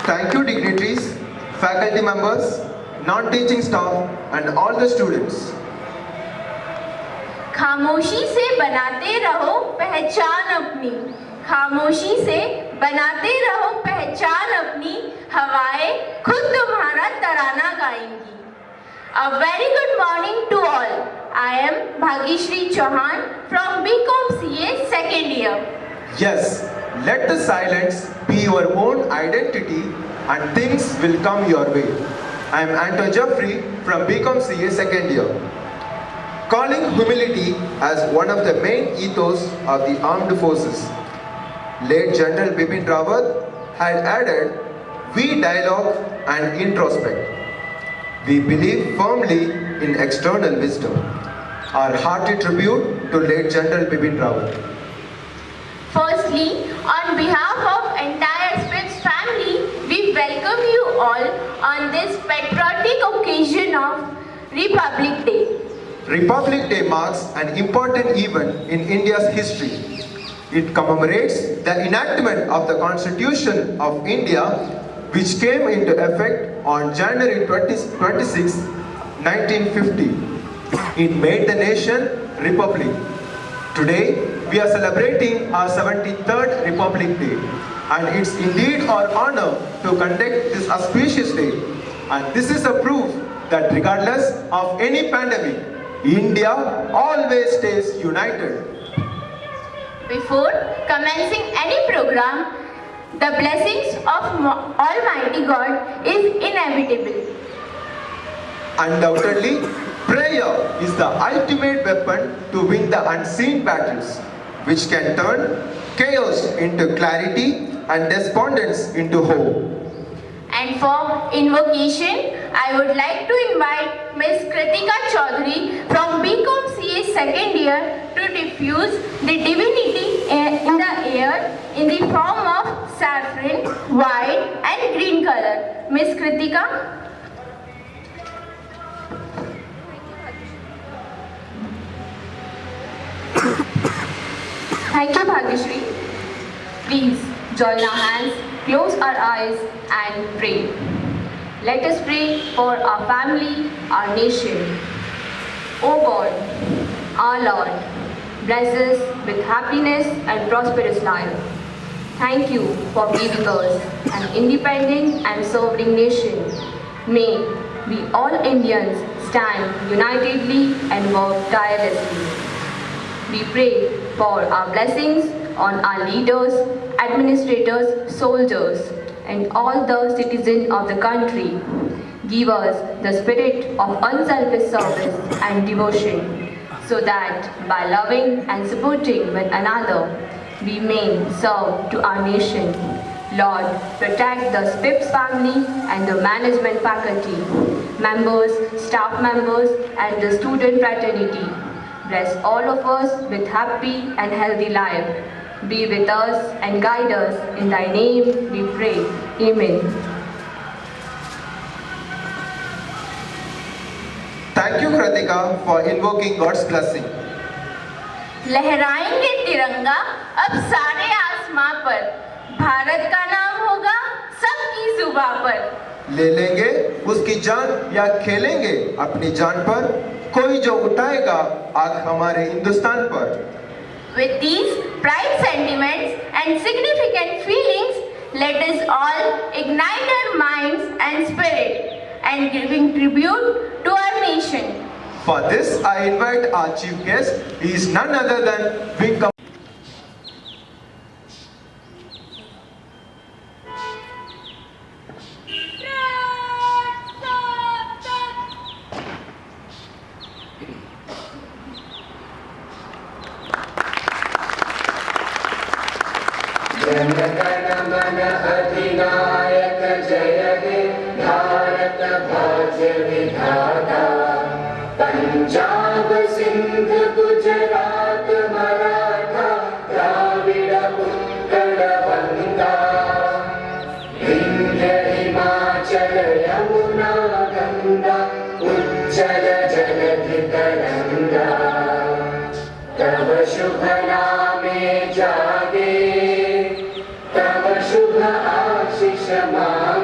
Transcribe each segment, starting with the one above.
Thank you dignitaries, faculty members, non-teaching staff and all the students. खामोशी से बनाते रहो पहचान अपनी, खामोशी से बनाते रहो पहचान अपनी, हवाएं खुद तुम्हारा तराना गाएंगी. A very good morning to all. I am Bhagishri Chauhan from BCom CA second year. Yes, let the silence be your own identity and things will come your way. I am Anto Jeffrey from BCom CA second year. Calling humility as one of the main ethos of the armed forces. Late General Bipin Rawat had added, we dialogue and introspect. We believe firmly in external wisdom. Our hearty tribute to late General Bipin Rawat. Firstly, on behalf of entire Scripps family, we welcome you all on this patriotic occasion of Republic Day. Republic Day marks an important event in India's history. It commemorates the enactment of the Constitution of India, which came into effect on January 26, 1950. It made the nation republic. Today, we are celebrating our 73rd Republic Day, and it's indeed our honor to conduct this auspicious day. And this is a proof that regardless of any pandemic, India always stays united. Before commencing any program, the blessings of Almighty God is inevitable. Undoubtedly, prayer is the ultimate weapon to win the unseen battles, which can turn chaos into clarity and despondence into hope. And for invocation, I would like to invite Ms. Kritika Chaudhary from BCom CA second year to diffuse the divinity in the air in the form of saffron, white and green color. Ms. Kritika. Thank you, Bhagishri. Please join our hands, close our eyes and pray. Let us pray for our family, our nation. O God, our Lord, bless us with happiness and prosperous life. Thank you for giving us an independent and sovereign nation. May we all Indians stand unitedly and work tirelessly. We pray for our blessings on our leaders, administrators, soldiers, and all the citizens of the country. Give us the spirit of unselfish service and devotion, so that by loving and supporting one another, we may serve to our nation. Lord, protect the Scripps family and the management faculty, members, staff members, and the student fraternity. Bless all of us with happy and healthy life. Be with us and guide us. In thy name we pray. Amen. Thank you, Kritika, for invoking God's blessing. लहराएंगे तिरंगा अब सारे आसमां पर, भारत का नाम होगा सबकी जुबां पर. ले लेंगे उसकी जान या खेलेंगे अपनी जान पर, कोई जो उठाएगा आग हमारे हिंदुस्तान पर. With these pride sentiments and significant feelings, let us all ignite our minds and spirit and giving tribute to our nation. For this, I invite our chief guest. He is none other than Wing Commander. जनगण अधिनायक जय हे भारत भाग्य विधाता. पंजाब सिंध गुजरात मराठा द्राविड़ उत्कल बंगा. विंध्य हिमाचल यमुना गंगा उज्जल जलधि तरंगा. तव शुभ नामे जागे, तव शुभ आशीष मांगे.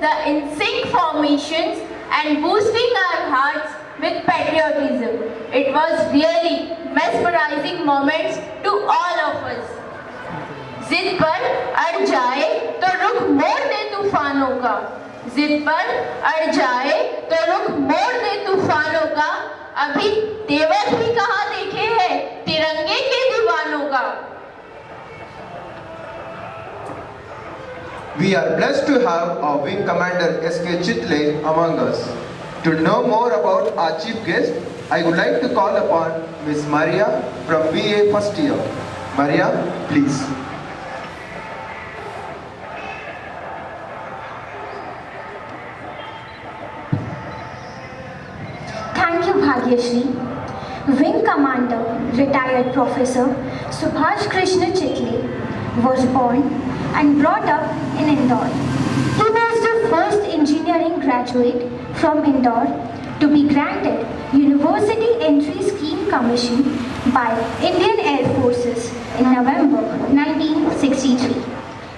the in-sync formations and boosting our hearts with patriotism. It was really mesmerizing moments to all of us. जिद पर अड़ जाए तो रुख मोड़ दे तूफानों का, जिद पर अड़ जाए तो रुख मोड़ दे तूफानों का, अभी तेवर भी कहाँ देखे हैं तिरंगे के दीवानों का। We are blessed to have our Wing Commander S.K. Chitle among us. To know more about our chief guest, I would like to call upon Ms. Maria from BA first year. Maria, please. Thank you, Bhagyashri. Wing Commander, retired Professor Subhash Krishna Chitle was born and brought up in Indore. He was the first engineering graduate from Indore to be granted University Entry Scheme Commission by Indian Air Forces in November 1963.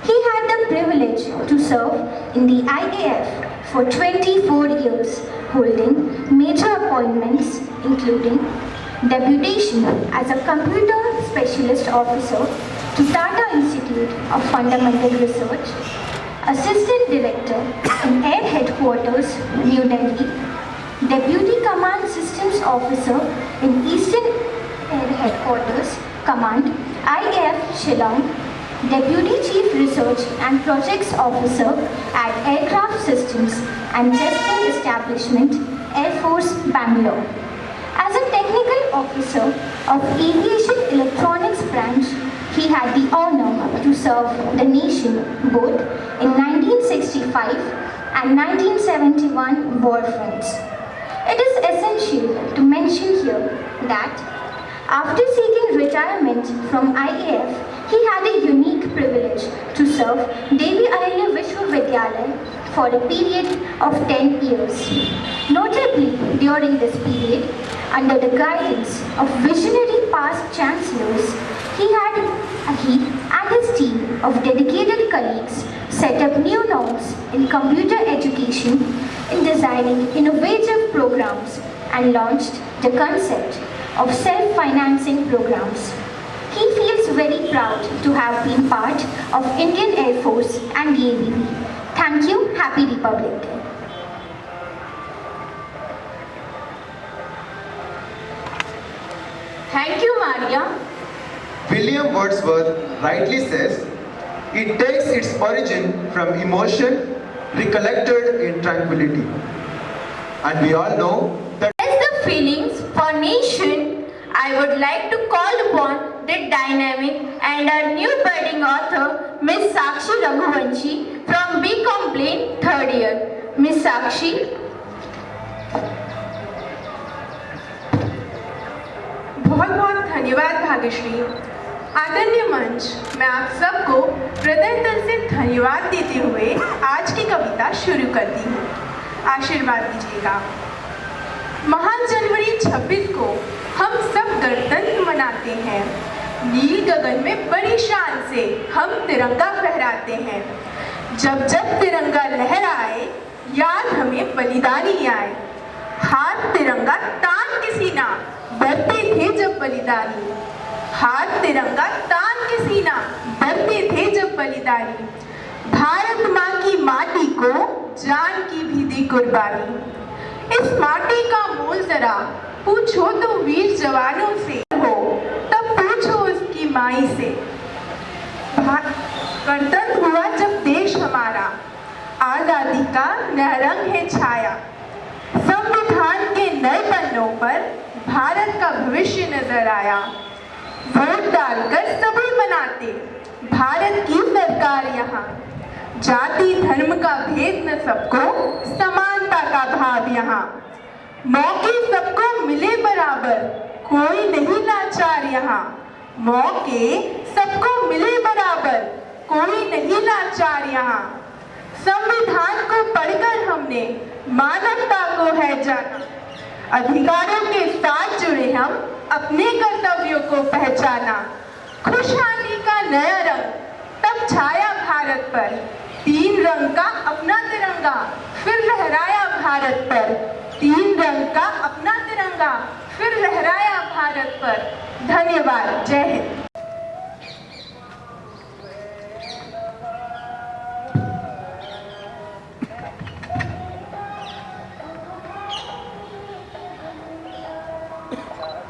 He had the privilege to serve in the IAF for 24 years, holding major appointments including deputation as a computer specialist officer to Tata Institute of Fundamental Research, Assistant Director in Air Headquarters, New Delhi, Deputy Command Systems Officer in Eastern Air Headquarters, Command, IAF Shillong, Deputy Chief Research and Projects Officer at Aircraft Systems and Testing Establishment, Air Force, Bangalore. As a technical officer of Aviation Electronics Branch, he had the honor to serve the nation both in 1965 and 1971 war fronts. It is essential to mention here that after seeking retirement from IAF, he had a unique privilege to serve Devi Ahilya Vishwavidyalaya for a period of 10 years. Notably, during this period, under the guidance of visionary past chancellors, he and his team of dedicated colleagues set up new norms in computer education in designing innovative programs and launched the concept of self-financing programs. He feels very proud to have been part of Indian Air Force and the ABB. Thank you. Happy Republic Day. Thank you, Maria. William Wordsworth rightly says, it takes its origin from emotion recollected in tranquility. And we all know that As the feelings for nation, I would like to call upon the dynamic and our new budding author, Miss Sakshi Raghuvanshi from BCom Plain 3rd year. Miss Sakshi. बहुत बहुत धन्यवाद भाग्यश्री। आदरणीय मंच, मैं आप सबको हृदय तल से धन्यवाद देते हुए आज की कविता शुरू करती हूँ। आशीर्वाद दीजिएगा। महान जनवरी 26 को हम सब गणतंत्र मनाते हैं। नील गगन में बड़ी शान से हम तिरंगा फहराते हैं। जब जब तिरंगा लहराए, याद हमें बलिदानी आए। हाथ तिरंगा तान के सीना, डरते थे जब बलिदानी। हाथ तिरंगा तान के सीना, डरते थे जब बलिदानी। भारत माँ की माटी को जान की भी दी कुर्बानी। इस माटी का मोल जरा पूछो तो वीर जवानों से हो, तब पूछो उसकी माई से। गणतंत्र हुआ जब देश हमारा, आजादी का नया रंग है छाया। संविधान के नए पन्नों पर भारत का भविष्य नजर आया। वोट डालकर सभी बनाते भारत की सरकार यहाँ। जाति धर्म का भेद न सबको, समानता का भाव यहाँ। मौके सबको मिले बराबर, कोई नहीं लाचार यहाँ। मौके सबको मिले बराबर, कोई नहीं लाचार यहाँ। संविधान को पढ़कर हमने मानवता को है जाना। अधिकारों के साथ जुड़े हम अपने कर्तव्यों को पहचाना। खुशहाली का नया रंग तब छाया भारत पर, 3 रंग का अपना अपना तिरंगा फिर लहराया भारत पर। 3 रंग का अपना तिरंगा फिर लहराया भारत पर। धन्यवाद। जय हिंद।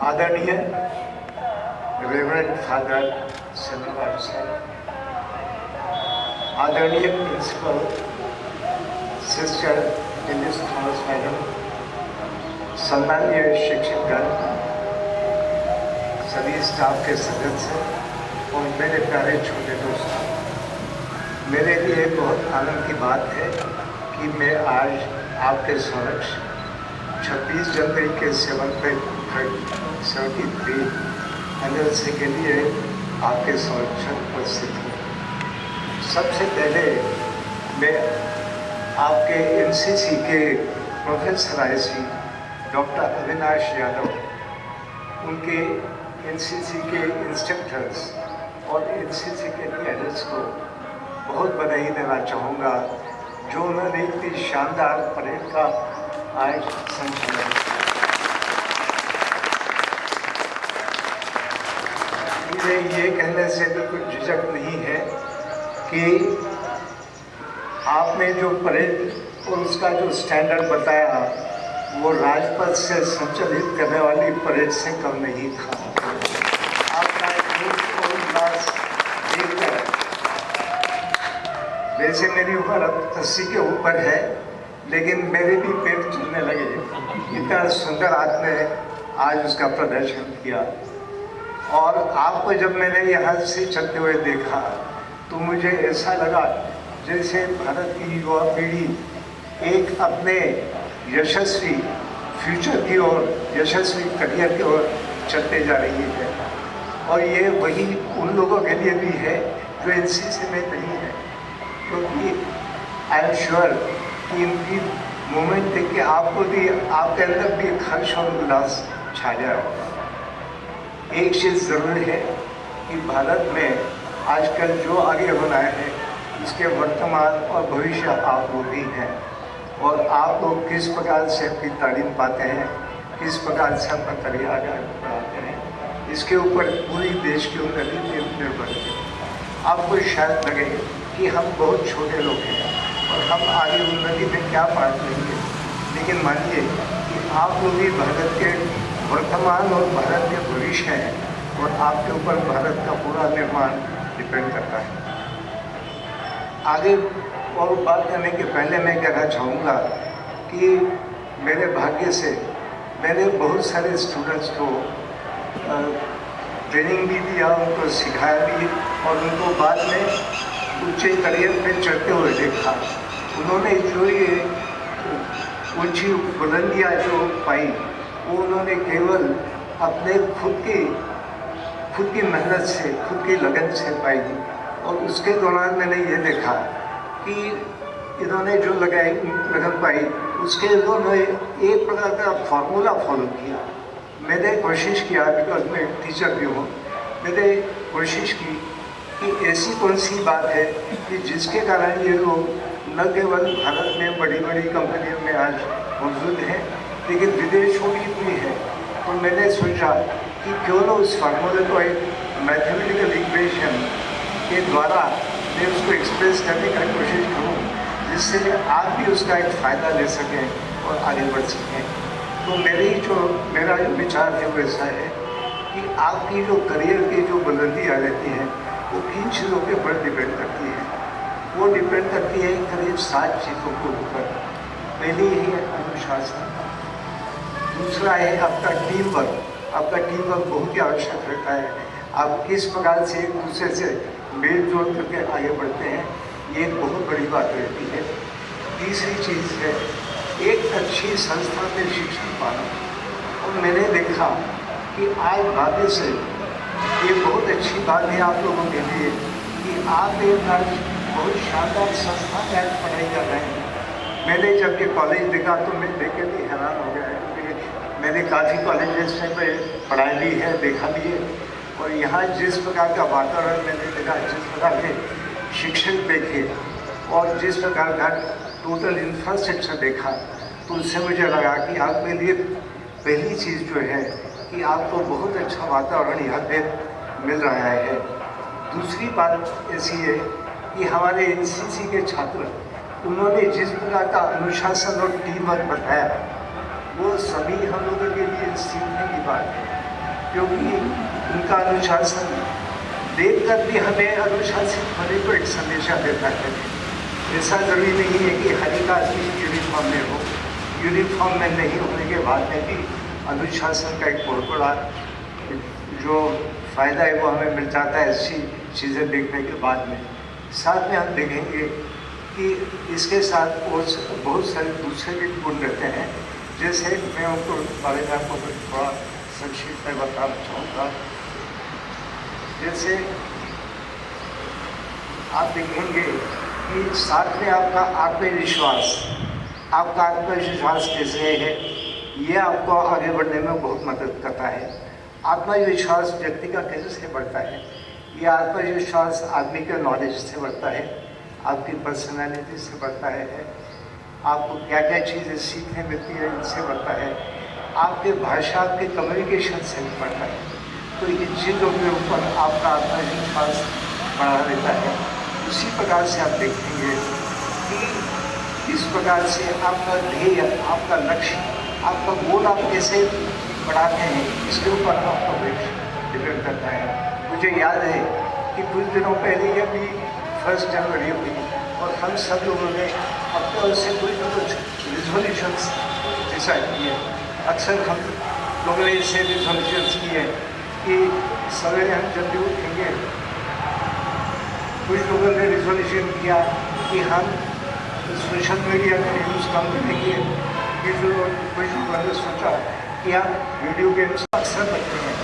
आदरणीय रेवरेंड फादर सन्निवास साहब, आदरणीय principal sister Dinesh Thomas madam, सम्मानीय शिक्षकगण, सभी स्टाफ के सदस्य और मेरे प्यारे छोटे दोस्तों, मेरे लिए बहुत आनंद की बात है कि मैं आज आपके समक्ष 26 जनवरी के 73 एनिवर्सरी के लिए आपके समक्ष उपस्थित हूँ। सबसे पहले मैं आपके एनसीसी के professor IC doctor Avinash Yadav, उनके एनसीसी के इंस्ट्रक्टर्स और एनसीसी के लीडर्स को बहुत बधाई देना चाहूँगा, जो उन्होंने इतनी शानदार परेड का आज संचालन किया। मुझे ये कहने से भी कुछ झिझक नहीं है कि आपने जो परेड और उसका जो स्टैंडर्ड बताया वो राजपथ से संचालित करने वाली परेड से कम नहीं था। आपका उल्लास देखकर, वैसे मेरी उम्र अब 80 के ऊपर है, लेकिन मेरे भी पैर चलने लगे। इतना सुंदर आपने आज उसका प्रदर्शन किया। और आपको जब मैंने यहाँ से चलते हुए देखा तो मुझे ऐसा लगा जैसे भारत की युवा पीढ़ी एक अपने यशस्वी फ्यूचर की ओर, यशस्वी करियर की ओर चलते जा रही है। और ये वही उन लोगों के लिए भी है जो एनसीसी में नहीं है, क्योंकि आई एम श्योर कि इनकी मूवमेंट देख के आपको भी, आपके अंदर भी एक हर्ष और उल्लास छा जाएगा। एक चीज़ ज़रूर है कि भारत में आजकल जो आगे होना है उसके वर्तमान और भविष्य आप लोग ही हैं। और आप लोग किस प्रकार से अपनी तालीम पाते हैं, किस प्रकार से अपना करियर आगे बढ़ाते हैं, इसके ऊपर पूरी देश की उन्नति निर्भर है। आपको शायद लगे कि हम बहुत छोटे लोग हैं और हम आगे उन्नति में क्या पार्ट लेंगे, लेकिन मानिए कि आप लोग भी भारत के वर्तमान और भारत के भविष्य हैं और आपके ऊपर भारत का पूरा निर्माण डिपेंड करता है। आगे और बात करने के पहले मैं कहना चाहूँगा कि मेरे भाग्य से मैंने बहुत सारे स्टूडेंट्स को ट्रेनिंग भी दिया, उनको सिखाया भी और उनको बाद में ऊंचे करियर पे चढ़ते हुए देखा। उन्होंने जो ये ऊंची बुलंदियाँ जो पाई वो उन्होंने केवल अपने खुद की मेहनत से, खुद की लगन से पाई। और उसके दौरान मैंने ये देखा कि इन्होंने जो लगन पाई उसके इन्होंने एक प्रकार का फार्मूला फॉलो किया। मैंने कोशिश किया, बिकॉज मैं टीचर भी हूँ, मैंने कोशिश की कि ऐसी कौन सी बात है कि जिसके कारण ये लोग न केवल भारत में बड़ी बड़ी कंपनियों में आज मौजूद हैं, लेकिन विदेशों की भी है। तो मैंने सोचा कि क्यों न उस फार्मूले को एक मैथमेटिकल इक्वेशन के द्वारा मैं उसको एक्सप्रेस करने की कोशिश करूँ, जिससे आप भी उसका एक फ़ायदा ले सकें और आगे बढ़ सकें। तो मेरा जो विचार है वो ऐसा है कि आपकी जो करियर की जो बुलंदी आ रहती है वो किन चीज़ों के ऊपर डिपेंड करती है। वो डिपेंड करती है करीब 7 चीज़ों के ऊपर। पहली है अनुशासन, दूसरा है आपका टीम वर्क। आपका टीम वर्क बहुत ही आवश्यक रहता है। आप किस प्रकार से एक दूसरे से मेल जोल करके आगे बढ़ते हैं, ये एक बहुत बड़ी बात रहती है। तीसरी चीज़ है एक अच्छी संस्था में शिक्षण पाना। और मैंने देखा कि आज भाग्य से ये बहुत अच्छी बात है आप लोगों के लिए कि आप एक आज बहुत शानदार संस्था में आज पढ़ाई कर रहे हैं। मैंने जब ये कॉलेज देखा तो मैं देख के भी हैरान हो गया है, क्योंकि मैंने काफ़ी कॉलेजेस में पढ़ाई भी है, देखा भी है। और यहाँ जिस प्रकार का वातावरण मैंने देखा, जिस प्रकार के शिक्षक देखे और जिस प्रकार का टोटल इंफ्रास्ट्रक्चर देखा तो उससे मुझे लगा कि आपके लिए पहली चीज़ जो है कि आपको बहुत अच्छा वातावरण यहाँ पे मिल रहा है। दूसरी बात ऐसी है कि हमारे एनसीसी के छात्र, उन्होंने जिस प्रकार का अनुशासन और टीम वर्क बताया, वो सभी हम लोगों के लिए सीखने की बात है, क्योंकि उनका अनुशासन देख कर भी हमें अनुशासित होने को एक संदेशा देता है। ऐसा ज़रूरी नहीं है कि हर एक आदमी यूनिफॉर्म में हो, यूनिफॉर्म में नहीं होने के बाद में भी अनुशासन का एक बहुत बड़ा जो फ़ायदा है वो हमें मिल जाता है ऐसी चीज़ें देखने के बाद में। साथ में हम देखेंगे कि इसके साथ बहुत सारे दूसरे भी गुण रहते हैं, जैसे मैं उनको बारे में आपको थोड़ा संक्षिप्त में बताना चाहूँगा। जैसे आप देखेंगे कि साथ में आपका आत्मविश्वास कैसे है, ये आपको आगे बढ़ने में बहुत मदद करता है। आत्मविश्वास व्यक्ति का कैसे बढ़ता है? ये आत्मविश्वास आदमी के नॉलेज से बढ़ता है, आपकी पर्सनालिटी से बढ़ता है, आपको क्या क्या चीज़ें सीखने मिलती है इनसे बढ़ता है, आपके भाषा, आपके कम्युनिकेशन से बढ़ता है। तो इन चीज़ों के ऊपर आपका आत्मविश्वास बढ़ा रहता है। उसी प्रकार से आप देखेंगे कि इस प्रकार से आपका ध्येय, आपका लक्ष्य, आपका गोल आप कैसे बढ़ाते हैं, इसके ऊपर आपका डिपेंड करता है। मुझे याद है कि कुछ दिनों पहले ही अभी 1 जनवरी हुई और हम सब लोगों ने अपने ओर से कुछ न कुछ रिजोल्यूशंस डिसाइड किए। अक्सर हम लोगों ने इससे रिजोल्यूशंस किए कि सवेरे हम जब भी उठेंगे, कुछ लोगों ने रिजोल्यूशन किया कि हम सोशल मीडिया का यूज़ कम करेंगे, कुछ लोगों ने सोचा कि हम वीडियो गेम्स अक्सर बचते हैं,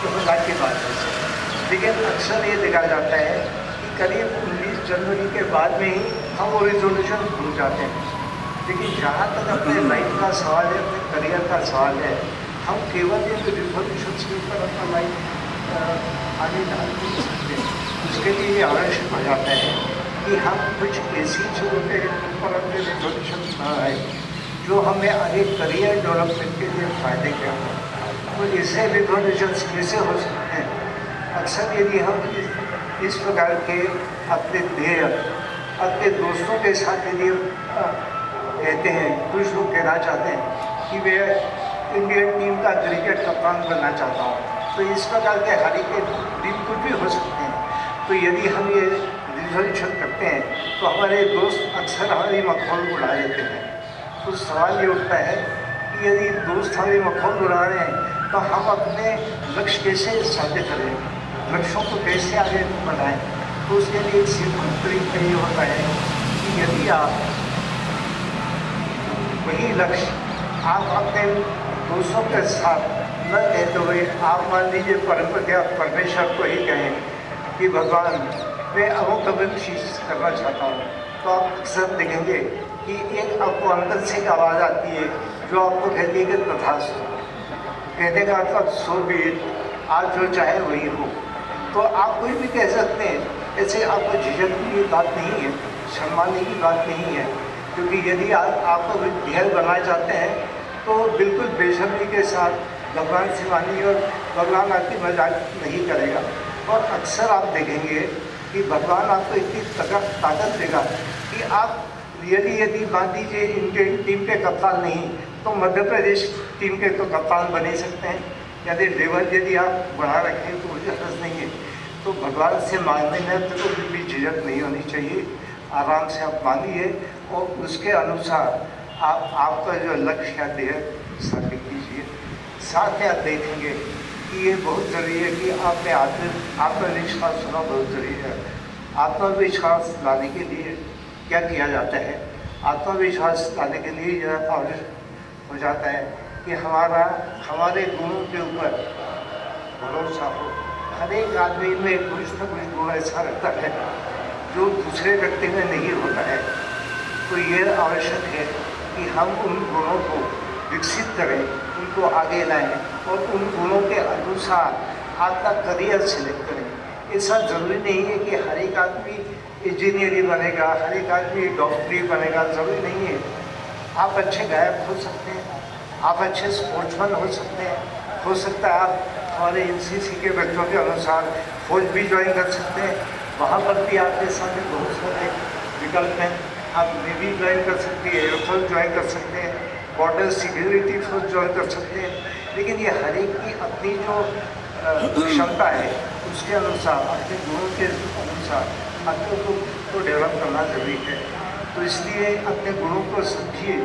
तो मजाक की बात है। लेकिन अक्सर ये देखा जाता है कि करीब 19 जनवरी के बाद में ही हम वो रिजोल्यूशन भूल जाते हैं। लेकिन जहाँ तक अपने लाइफ का सवाल है, अपने करियर का सवाल है, हम केवल ये रिजोल्यूशन के ऊपर अपना लाइफ आगे डाल नहीं सकते। उसके लिए ये आवश्यक हो जाता है कि हम कुछ ऐसी चीज़ों के ऊपर अपने रिजोल्यूशन बनाए जो हमें आगे करियर डेवलपमेंट के लिए फ़ायदे के हों। तो इससे रिजोल्यूशन कैसे हो सकते हैं? अक्सर यदि हम इस प्रकार के अपने ध्येय अपने दोस्तों के साथ यदि कहते हैं, कुछ लोग कहना चाहते हैं कि वे इंडियन टीम का क्रिकेट कप्तान बनना चाहता हूँ, तो इस प्रकार के हर एक टीम कुछ भी हो सकते हैं। तो यदि हम ये रिजोल्यूशन करते हैं तो हमारे दोस्त अक्सर हमारी मखौल उड़ा देते हैं। तो सवाल ये उठता है कि यदि दोस्त हमारी मखौल उड़ा रहे हैं तो हम अपने लक्ष्य कैसे साध्य करें, लक्ष्यों को कैसे आगे बढ़ाएं? तो उसके लिए एक सिंपल तरीका ये होता है कि यदि आप वही लक्ष्य आप अपने दोस्तों के साथ न कहते हुए आप मान लीजिए परमेश्वर को ही कहें कि भगवान मैं अमुक चीज़ करना चाहता हूँ, तो आप अक्सर देखेंगे कि एक आपको अंदर से एक आवाज़ आती है जो आपको कहती है कि तथास्तु, कहने का मतलब सो भी आज जो चाहे वही हो। तो आप कोई भी कह सकते हैं, ऐसे आपको झिझकने की बात नहीं है, शर्माने की बात नहीं है, क्योंकि यदि आपको ध्येय बनाना चाहते हैं तो बिल्कुल बेशर्मी के साथ भगवान से मानिए और भगवान आपकी मजाक नहीं करेगा। और अक्सर आप देखेंगे कि भगवान आपको इतनी ताकत देगा कि आप यदि मान लीजिए इंडियन टीम के कप्तान नहीं तो मध्य प्रदेश टीम के तो कप्तान बन ही सकते हैं। यदि आप बढ़ा रखें तो मुझे हर्ज नहीं है। तो भगवान से मांगने में तो भी झिझक नहीं होनी चाहिए, आराम से आप मांगिए और उसके अनुसार आपका जो लक्ष्य या ध्येय स्थापित कीजिए। साथ में आप देखेंगे कि ये बहुत ज़रूरी है कि आपने आत्मविश्वास होना बहुत ज़रूरी है। आत्मविश्वास लाने के लिए क्या किया जाता है? आत्मविश्वास लाने के लिए यह आवश्यक हो जाता है कि हमारे गुणों के ऊपर भरोसा हो। हर एक आदमी में कुछ न कुछ गुण ऐसा रहता है जो दूसरे व्यक्ति में नहीं होता है। तो यह आवश्यक है कि हम उन गुणों को विकसित करें, उनको आगे लाएं और उन गुणों के अनुसार आपका करियर सिलेक्ट करें। ऐसा ज़रूरी नहीं है कि हर एक आदमी इंजीनियर ही बनेगा, हर एक आदमी डॉक्टर ही बनेगा, ज़रूरी नहीं है। आप अच्छे गायक हो सकते हैं, आप अच्छे स्पोर्ट्समैन हो सकते हैं, हो सकता है आप हमारे एनसीसी के बच्चों के अनुसार फौज भी ज्वाइन कर सकते हैं, वहाँ पर भी आपके सामने बहुत सारे विकल्प हैं। आप नेवी ज्वाइन कर सकते हैं, एयरफोर्स ज्वाइन कर सकते हैं, बॉर्डर सिक्योरिटी फोर्स ज्वाइन कर सकते हैं। लेकिन ये हर एक की अपनी जो क्षमता है उसके अनुसार, अपने गुणों के अनुसार अपने को डेवलप करना जरूरी है। तो इसलिए अपने गुणों को समझिए।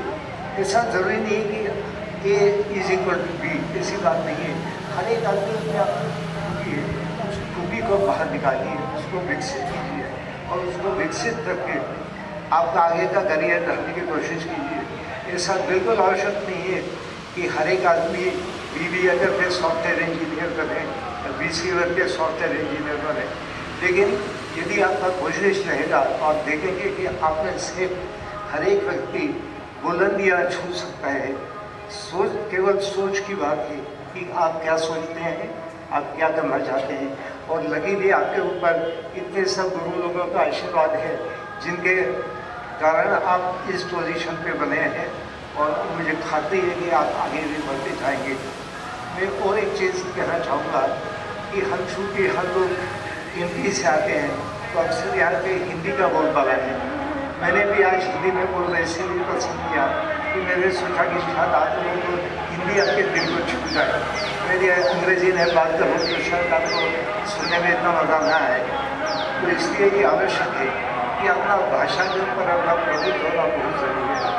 ऐसा ज़रूरी नहीं कि ए इज इक्वल टू बी, ऐसी बात नहीं है। हर एक आदमी अपने आप उस खूबी को बाहर निकालिए, उसको विकसित कीजिए और उसको विकसित करके आपका आगे का करियर ढालने की कोशिश कीजिए। ऐसा बिल्कुल आवश्यक नहीं है कि हर एक आदमी BBA करके सॉफ्टवेयर इंजीनियर बने, BCA करके सॉफ्टवेयर इंजीनियर बने। लेकिन यदि आपका कोशिश रहेगा और देखेंगे कि आप में से हर एक व्यक्ति बुलंदियाँ छू सकता है, सोच केवल सोच की बात है कि आप क्या सोचते हैं, आप क्या करना चाहते हैं। और लकीली आपके ऊपर इतने सब गुरु लोगों का आशीर्वाद है जिनके कारण आप इस पोजीशन पे बने हैं और मुझे खात्री है कि आप आगे भी बढ़ते जाएंगे। मैं और एक चीज़ कहना चाहूँगा कि हम चूँकि हर लोग हिंदी से आते हैं तो अक्सर यहाँ पे हिंदी का बोलबाला है। मैंने भी आज हिंदी में बोलना इसीलिए पसंद किया कि मैंने सोचा कि शायद आप लोगों को हिंदी आपके दिल को छू जाए। मेरी अंग्रेजी में बात करूँ तो शायद आपको सुनने में इतना मज़ा ना आए। तो इसलिए ये आवश्यक है कि अपना भाषा के ऊपर अपना प्रभुत्व होना बहुत ज़रूरी है।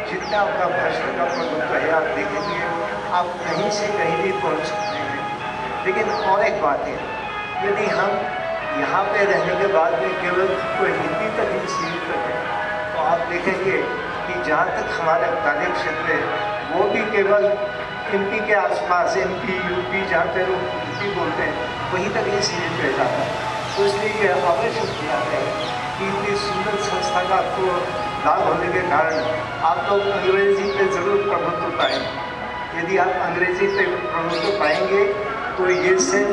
जितना आपका भाषा का प्रभुत्व है, आप देखेंगे आप कहीं से कहीं भी पहुंच सकते हैं। लेकिन और एक बात है, यदि हम यहाँ पे रहने के बाद में केवल कोई हिंदी तक ही सीमित रखें तो आप देखेंगे कि जहाँ तक हमारा कार्य क्षेत्र है वो भी केवल MP के आसपास, MP UP जहाँ पे लोग हिंदी बोलते हैं वहीं तक ही सीमित रह जाता है। तो इसलिए यह आवश्यक किया है कि इतनी सुंदर संस्था का आपको लाभ होने के कारण आप लोग अंग्रेजी पे ज़रूर प्रभुत्व पाएंगे। यदि आप अंग्रेजी पे प्रभुत्व पाएंगे तो ये सिर्फ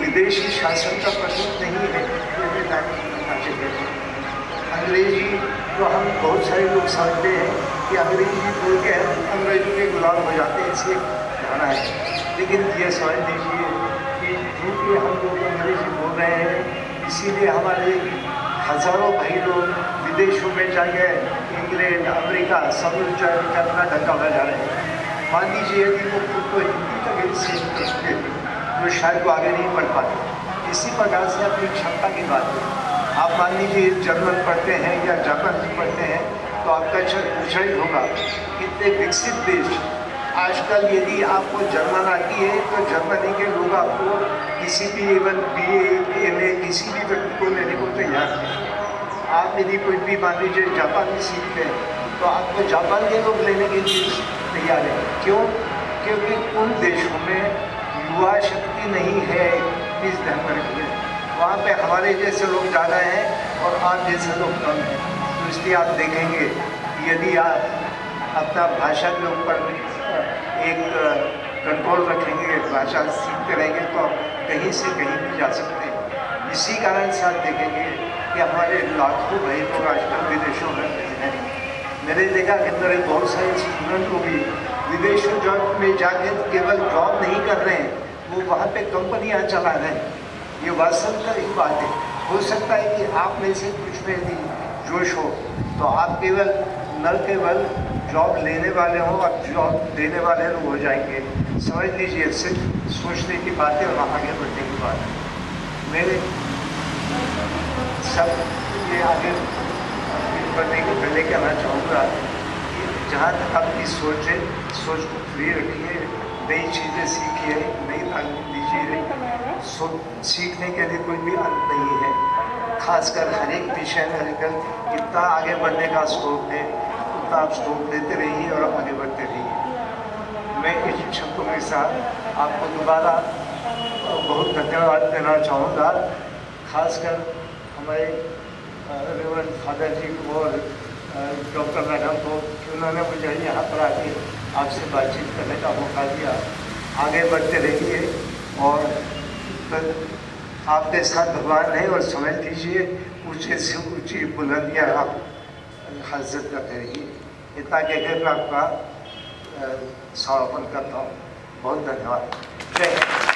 विदेशी शासन का प्रतीक नहीं है, ये भी करना चाहिए। अंग्रेजी तो हम बहुत सारे लोग समझते हैं कि अंग्रेजी बोल के अंग्रेजों के गुलाम हो जाते हैं, इसलिए धारणा है। लेकिन ये समझ लीजिए कि क्योंकि हम लोग अंग्रेजी बोल रहे हैं इसीलिए हमारे हज़ारों भाई लोग विदेशों में जाके इंग्लैंड, अमेरिका सब लोग जाके अपना डंका बजा रहे हैं। मान लीजिए यदि वो खुद को हिंदी तक ही सीख सकते तो शायद वो आगे नहीं बढ़ पाते। इसी प्रकार से अपनी क्षमता की बात है। आप मान लीजिए जर्मन पढ़ते हैं या जापानी पढ़ते हैं तो आपका उत्साहित होगा। इतने विकसित देश आजकल यदि आपको जर्मन आती है तो जर्मनी के लोग आपको किसी भी इवन BA MA किसी भी व्यक्ति को लेने को तैयार हैं। आप यदि कोई भी मान लीजिए जापानी सीखते हैं तो आपको जापान के लोग लेने के लिए तैयार है। क्यों? क्योंकि उन देशों में युवा शक्ति नहीं है इस ध्यान में रखिए। वहाँ पे हमारे जैसे लोग ज़्यादा हैं और आप जैसे लोग कम हैं। तो इसलिए आप देखेंगे यदि आप अपना भाषा के ऊपर एक कंट्रोल रखेंगे, भाषा सीखते रहेंगे तो कहीं से कहीं भी जा सकते हैं। इसी कारण से आप देखेंगे कि हमारे लाखों भाई लोग आजकल विदेशों में हैं। मैंने देखा कि मेरे बहुत सारे स्टूडेंट को भी विदेशों जॉब में जाके केवल जॉब नहीं कर रहे हैं, वो वहाँ पे कंपनियाँ चला रहे हैं। ये वास्तविकता ही बात है। हो सकता है कि आप में से कुछ में भी जोश हो तो आप केवल न केवल जॉब लेने वाले हों और जॉब देने वाले लोग हो जाएंगे। समझ लीजिए सिर्फ सोचने की बात है और आगे बढ़ने की बात है। मेरे सब ये आगे बढ़ने के पहले कहना चाहूँगा कि जहाँ तक आपकी सोच है, सोच को फ्री रखिए, नई चीज़ें सीखिए, नई तालीम लीजिए। सीखने के लिए कोई भी अंत नहीं है। खासकर हर एक विषय में आजकल इतना आगे बढ़ने का स्कोप है, उतना आप स्कोप देते रहिए और आगे बढ़ते रहिए। मैं इस शब्दों के साथ आपको दोबारा बहुत धन्यवाद देना चाहूँगा, खासकर हमारे रेवरेंड फादर जी को और डॉक्टर मैडम को कि उन्होंने मुझे यहाँ पर आके आपसे बातचीत करने का मौका दिया। आगे बढ़ते रहिए और आपके साथ भगवान है और समझ लीजिए ऊंचे से ऊंची बुलंदियाँ आप हासिल कर रही। इतना कहकर मैं आपका समापन करता हूँ। बहुत धन्यवाद। जय Hind.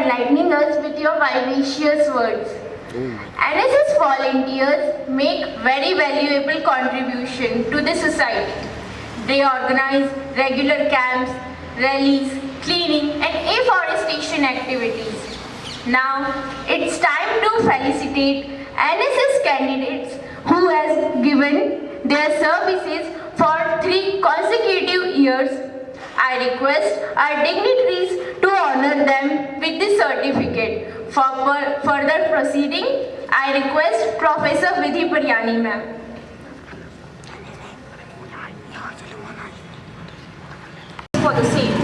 enlightening us with your vivacious words. NSS volunteers make very valuable contribution to the society. They organize regular camps, rallies, cleaning and afforestation activities. Now it's time to felicitate NSS candidates who has given their services for 3 consecutive years. I request our dignitaries to honor them with the certificate. For further proceeding, I request Professor Vidhi Paryani ma'am. For the same,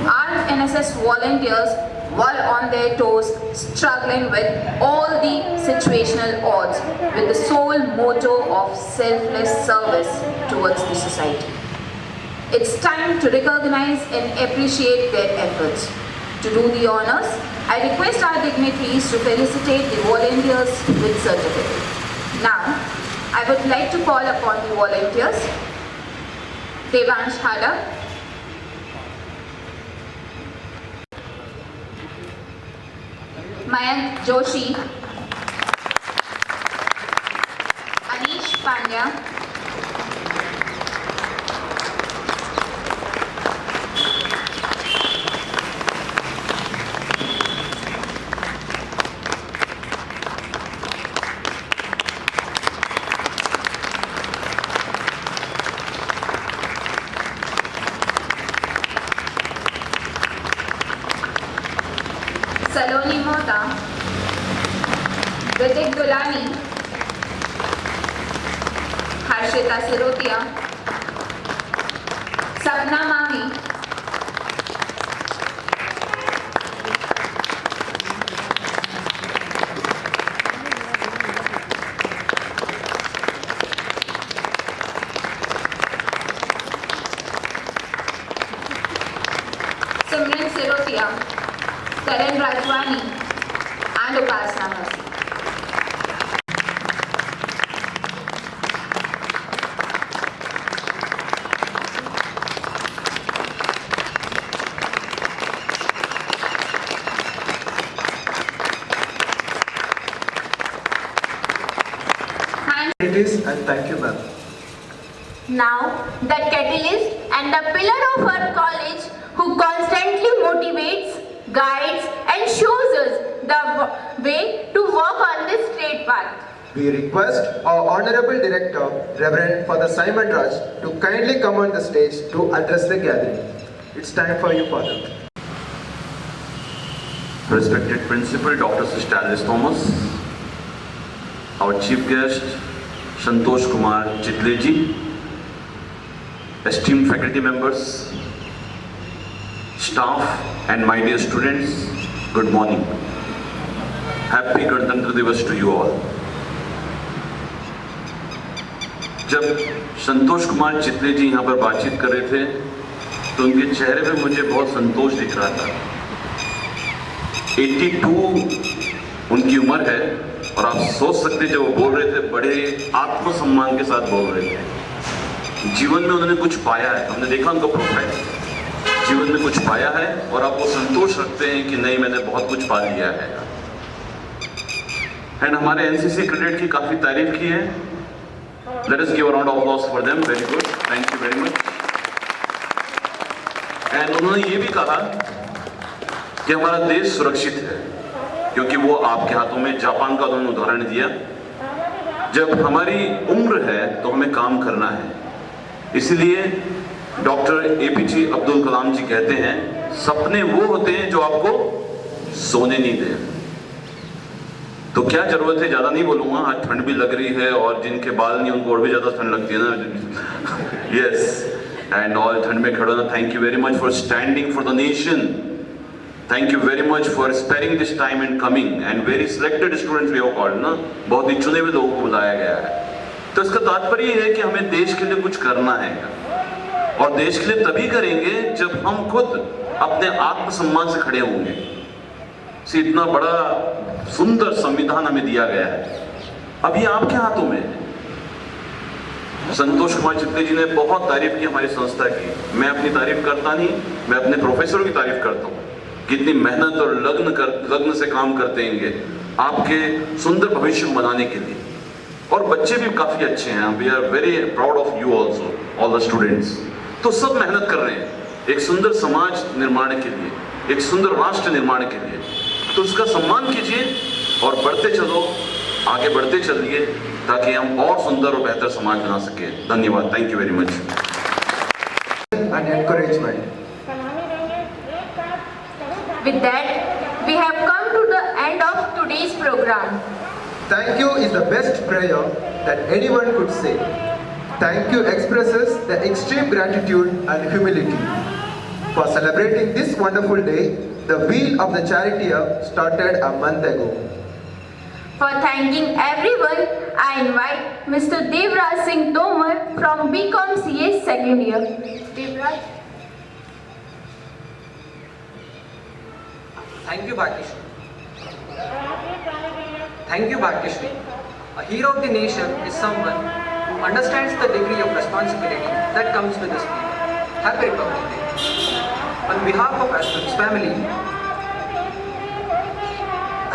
our NSS volunteers were on their toes, struggling with all the situational odds with the sole motto of selfless service towards the society. It's time to recognize and appreciate their efforts. To do the honors, I request our dignitaries to felicitate the volunteers with certificate. Now, I would like to call upon the volunteers, Devansh Hala, Mayank Joshi, Anish Pandya, Saloni Mota, Ritik Dulani, Harshita Sirotia, Sapna Mahi, Simran Sirotia, Karen Rajwani and Upasna Mercy. It is, and thank you, ma'am. Now, the catalyst and the pillar of our college who constantly motivates, guides and shows us the way to walk on this straight path. We request our Honorable Director, Reverend Father Simon Raj, to kindly come on the stage to address the gathering. It's time for you, Father. Respected Principal Dr. Sister Alice Thomas, our Chief Guest Santosh Kumar Chitle ji, esteemed faculty members, staff and my dear students, good morning. Happy Ganatantra Divas to you all. जब संतोष कुमार चितले जी यहाँ पर बातचीत कर रहे थे तो उनके चेहरे पे मुझे बहुत संतोष दिख रहा था। 82 उनकी उम्र है और आप सोच सकते जब वो बोल रहे थे बड़े आत्मसम्मान के साथ बोल रहे थे। जीवन में उन्होंने कुछ पाया है, हमने देखा उनका प्रोफाइल, जीवन में कुछ पाया है और आप वो संतोष रखते हैं कि नहीं मैंने बहुत कुछ पा लिया है। एंड हमारे एनसीसी कैडेट की काफ़ी तारीफ की है। Let us give a round of applause for them. Very good. Thank you very much. And उन्होंने ये भी कहा कि हमारा देश सुरक्षित है क्योंकि वो आपके हाथों में जापान का उन्होंने उदाहरण दिया। जब हमारी उम्र है तो हमें काम करना है, इसलिए डॉक्टर एपीजे अब्दुल कलाम जी कहते हैं सपने वो होते हैं जो आपको सोने नहीं दें। तो क्या जरूरत है, ज्यादा नहीं बोलूंगा, आज ठंड भी लग रही है और जिनके बाल नहीं उनको और भी ज्यादा ठंड लगती है ना। यस, एंड ऑल ठंड में खड़े होना। Thank you very much for standing for the nation Thank you very much for sparing this time and coming, and very selected students we have called ना, बहुत ही चुने हुए लोगों को बुलाया गया है। तो इसका तात्पर्य ये है कि हमें देश के लिए कुछ करना है, और देश के लिए तभी करेंगे जब हम खुद अपने आत्मसम्मान से खड़े होंगे। इतना बड़ा सुंदर संविधान हमें दिया गया है, अब ये आपके हाथों में है। संतोष कुमार चित्ले जी ने बहुत तारीफ की हमारी संस्था की। मैं अपनी तारीफ करता नहीं, मैं अपने प्रोफेसरों की तारीफ करता हूँ, कितनी मेहनत और लग्न से काम करते हैं आपके सुंदर भविष्य को बनाने के लिए। और बच्चे भी काफी अच्छे हैं, we are very proud of you also, all the students. तो सब मेहनत कर रहे हैं एक सुंदर समाज निर्माण के लिए, एक सुंदर राष्ट्र निर्माण के लिए। तो उसका सम्मान कीजिए और बढ़ते चलो, आगे बढ़ते चलिए, ताकि हम और सुंदर और बेहतर समाज बना सके। धन्यवाद, thank you very much. And encouragement. With that, we have come to the end of today's program. Thank you is the best prayer that anyone could say. Thank you expresses the extreme gratitude and humility. For celebrating this wonderful day, the wheel of the charity started a month ago. For thanking everyone, I invite Mr. Devraj Singh Tomar from BCom CA second year. Devraj. Thank you, Bhagyashree. Thank you, Bhagyashree. A hero of the nation is someone who understands the degree of responsibility that comes with this field. Happy Republic Day. On behalf of Ashwin's family,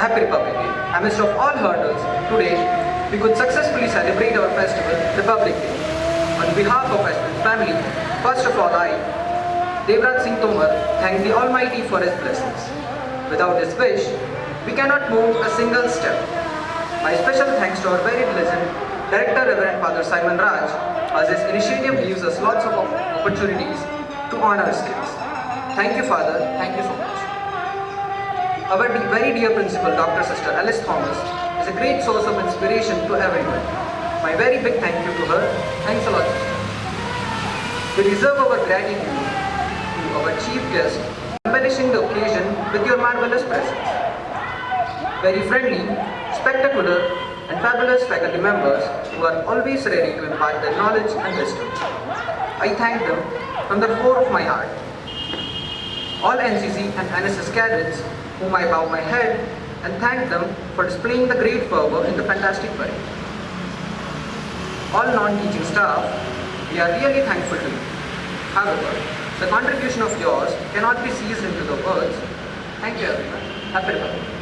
Happy Republic Day. Amidst of all hurdles, today we could successfully celebrate our festival, Republic Day. On behalf of Ashwin's family, first of all I, Devraj Singh Tomar, thank the Almighty for His blessings. Without His wish, we cannot move a single step. My special thanks to our very pleasant Director Reverend Father Simon Raj, as his initiative gives us lots of opportunities to honor our skills. Thank you, Father. Thank you so much. Our very dear Principal, Dr. Sister Alice Thomas, is a great source of inspiration to everyone. My very big thank you to her. Thanks a lot, sister. We reserve our gratitude to our chief guest, embellishing the occasion with your marvelous presence. Very friendly, spectacular, and fabulous faculty members who are always ready to impart their knowledge and wisdom. I thank them from the core of my heart. All NCC and NSS cadets, whom I bow my head and thank them for displaying the great fervor in the fantastic parade. All non-teaching staff, we are really thankful to you. However, the contribution of yours cannot be seized into the words. Thank you everyone. Happy Republic Day.